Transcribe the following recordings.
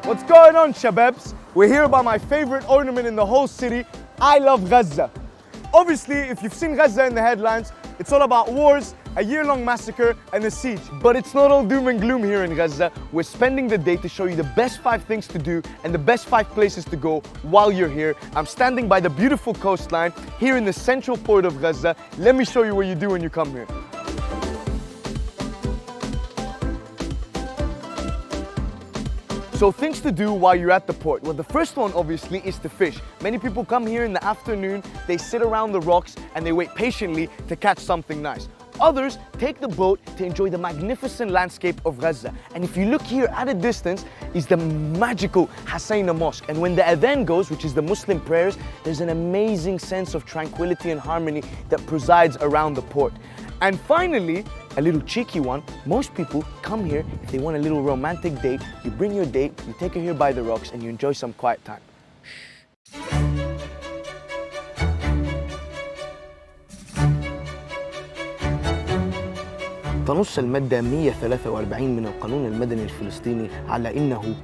What's going on, shababs? We're here about my favorite ornament in the whole city. I love Gaza. Obviously, if you've seen Gaza in the headlines, it's all about wars, a year-long massacre, and a siege. But it's not all doom and gloom here in Gaza. We're spending the day to show you the best 5 things to do and the best 5 places to go while you're here. I'm standing by the beautiful coastline here in the central port of Gaza. Let me show you what you do when you come here. So things to do while you're at the port. Well, the first one obviously is to fish. Many people come here in the afternoon, they sit around the rocks and they wait patiently to catch something nice. Others take the boat to enjoy the magnificent landscape of Gaza. And if you look here at a distance is the magical Husayna Mosque. And when the adhan goes, which is the Muslim prayers, there's an amazing sense of tranquility and harmony that presides around the port. And finally, a little cheeky one, most people come here if they want a little romantic date. You bring your date, you take her here by the rocks and you enjoy some quiet time. تنص المادة 143 من القانون المدني الفلسطيني على إنه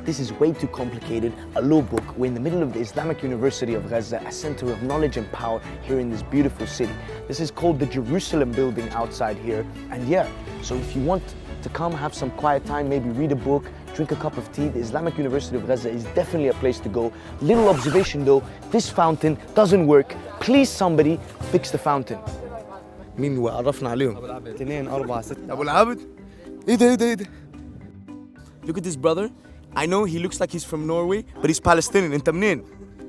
This is way too complicated, a law book. We're in the middle of the Islamic University of Gaza, a center of knowledge and power here in this beautiful city. This is called the Jerusalem building outside here. And yeah, so if you want to come have some quiet time, maybe read a book, drink a cup of tea, the Islamic University of Gaza is definitely a place to go. Little observation though, this fountain doesn't work. Please somebody fix the fountain. مين هو؟ عرفنا عليهم. 2 4 6 أبو العابد؟ إيه ده؟ Look at this brother. I know he looks like he's from Norway, but he's Palestinian. أنت منين؟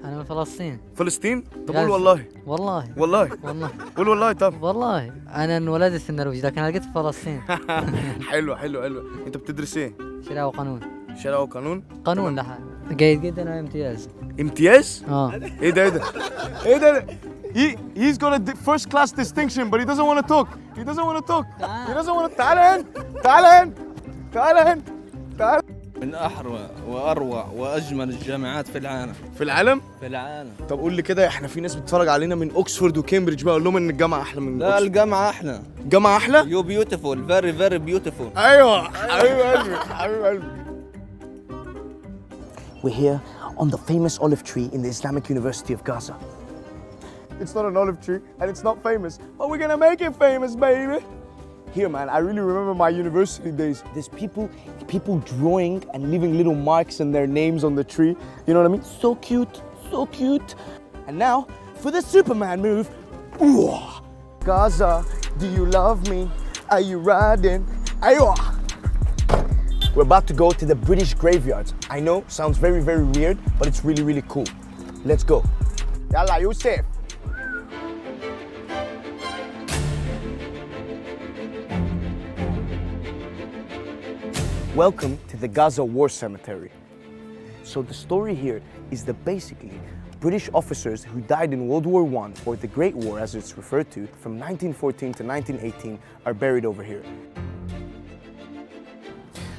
أنا من فلسطين. فلسطين؟ طب قول والله. والله. والله. والله. قول والله طب. والله أنا انولدت في النرويج لكن لقيت في فلسطين. حلو. أنت بتدرس إيه؟ شريعة وقانون. شريعة وقانون؟ قانون لحال. جيد جدا وامتياز. امتياز؟ إيه ده؟ He's got a first class distinction, but he doesn't want to talk. تعال. من أحرى وأروع وأجمل الجامعات في العالم. في العالم؟ في العالم. طب قول لي كده، احنا في ناس بتتفرج علينا من اوكسفورد وكامبريدج بقى، اقول لهم ان الجامعة أحلى من لا أوكسفورد. الجامعة أحلى. الجامعة أحلى؟ You beautiful, very very beautiful. أيوه حبيب قلبي. We're here on the famous olive tree in the Islamic University of Gaza. It's not an olive tree and it's not famous, but we're gonna make it famous, baby. Here, man, I really remember my university days. There's people drawing and leaving little marks and their names on the tree. You know what I mean? So cute. And now, for the Superman move. Ooh. Gaza, do you love me? Are you riding? Ayo. We're about to go to the British graveyards. I know, sounds very, very weird, but it's really, really cool. Let's go. Yalla, Yusuf. Welcome to the Gaza War Cemetery. So the story here is that basically British officers who died in World War I, or the Great War as it's referred to, from 1914 to 1918 are buried over here.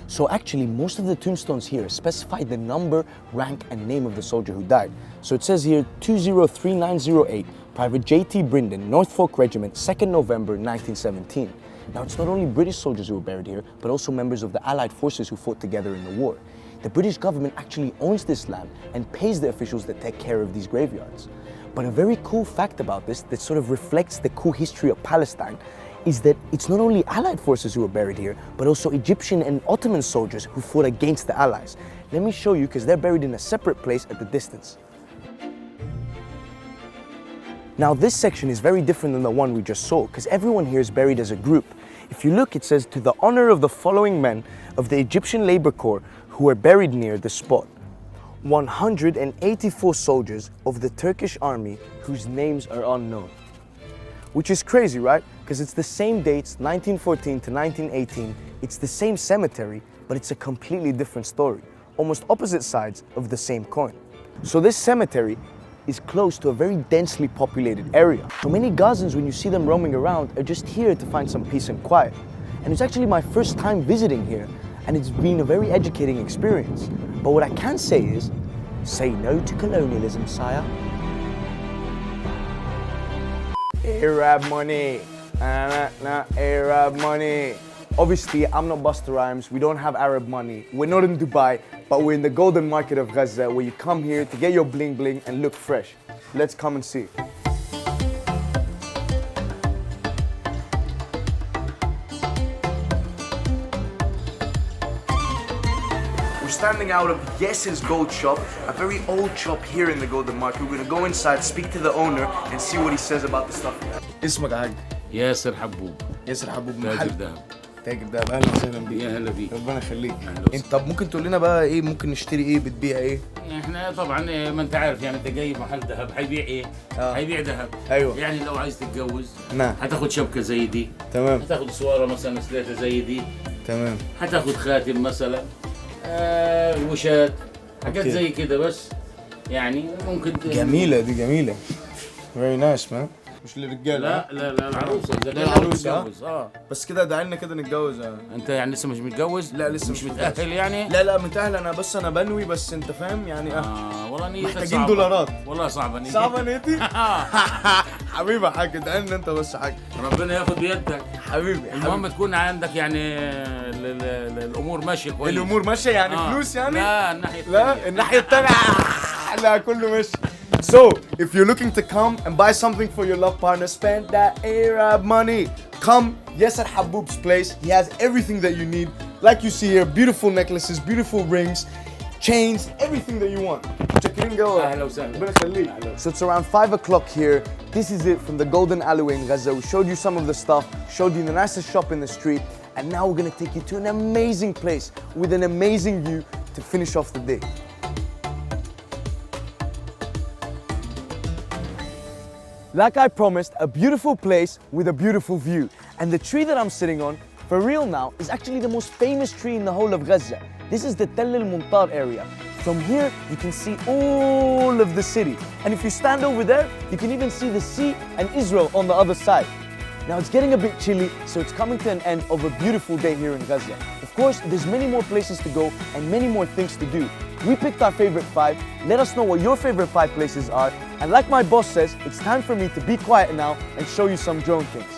So actually most of the tombstones here specify the number, rank and name of the soldier who died. So it says here 203908, Private J.T. Brindon, Norfolk Regiment, 2nd November 1917. Now, it's not only British soldiers who were buried here, but also members of the Allied forces who fought together in the war. The British government actually owns this land and pays the officials that take care of these graveyards. But a very cool fact about this that sort of reflects the cool history of Palestine is that it's not only Allied forces who were buried here, but also Egyptian and Ottoman soldiers who fought against the Allies. Let me show you, because they're buried in a separate place at the distance. Now this section is very different than the one we just saw, because everyone here is buried as a group. If you look, it says, to the honor of the following men of the Egyptian Labor Corps who are buried near the spot. 184 soldiers of the Turkish army whose names are unknown. Which is crazy, right? Because it's the same dates, 1914 to 1918. It's the same cemetery, but it's a completely different story. Almost opposite sides of the same coin. So this cemetery is close to a very densely populated area. So many Gazans, when you see them roaming around, are just here to find some peace and quiet. And it's actually my first time visiting here, and it's been a very educating experience. But what I can say is, say no to colonialism, sire. Arab money, Arab money. Obviously, I'm not Busta Rhymes, we don't have Arab money, we're not in Dubai, but we're in the golden market of Gaza where you come here to get your bling bling and look fresh. Let's come and see. We're standing out of Yes's Gold Shop, a very old shop here in the Golden Market. We're gonna go inside, speak to the owner, and see what he says about the stuff. اسمك يا حاج؟ ياسر حبوب ياسر حبوب تاجر محل دهب. تاجر دهب. اهلا وسهلا بيك. يا هلا بيك. ربنا يخليك. أهلا وسهلا. انت طب ممكن تقول لنا بقى ايه ممكن نشتري ايه بتبيع ايه؟ احنا طبعا ما انت عارف يعني انت جاي محل ذهب حيبيع ايه؟ حيبيع ذهب. ايوه. يعني لو عايز تتجوز نعم. هتاخد شبكه زي دي. تمام. هتاخد صوره مثلا سليته زي دي. تمام. هتاخد خاتم مثلا. وشات. حاجات أوكي. زي كده بس. يعني ممكن جميلة دي جميلة. Very nice man. مش للرجاله. لا العروسه اذا لا العروسه تتجوز بس كده دعي لنا كده نتجوز. انت يعني لسه مش متجوز؟ لا لسه مش متأهل يعني؟ لا متأهل انا بس انا بنوي بس انت فاهم يعني والله نيتك محتاجين صعبة. دولارات. والله صعبة نيتك. صعبة نيتي؟ حبيبي يا حاج ادعي لنا انت بس يا حاج. ربنا ياخد بيدك. حبيبي المهم تكون عندك يعني الامور ماشيه كويس. الامور ماشيه يعني فلوس يعني؟ لا الناحيه الثانيه. لا الناحيه الثانيه لا كله ماشي. So, if you're looking to come and buy something for your love partner, spend that Arab money. Come, Yasser Haboub's place. He has everything that you need. Like you see here, beautiful necklaces, beautiful rings, chains, everything that you want. Check in, go. أهلا وسهلا. So it's around 5 o'clock here. This is it from the Golden Alleyway in Gaza. We showed you some of the stuff, showed you the nicest shop in the street, and now we're gonna take you to an amazing place with an amazing view to finish off the day. Like I promised, a beautiful place with a beautiful view. And the tree that I'm sitting on, for real now, is actually the most famous tree in the whole of Gaza. This is the Tell al-Muntar area. From here, you can see all of the city. And if you stand over there, you can even see the sea and Israel on the other side. Now it's getting a bit chilly, so it's coming to an end of a beautiful day here in Gaza. Of course, there's many more places to go and many more things to do. We picked our favorite 5. Let us know what your favorite 5 places are. And like my boss says, it's time for me to be quiet now and show you some drone things.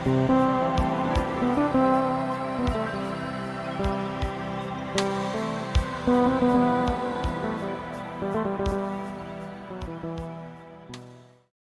Thank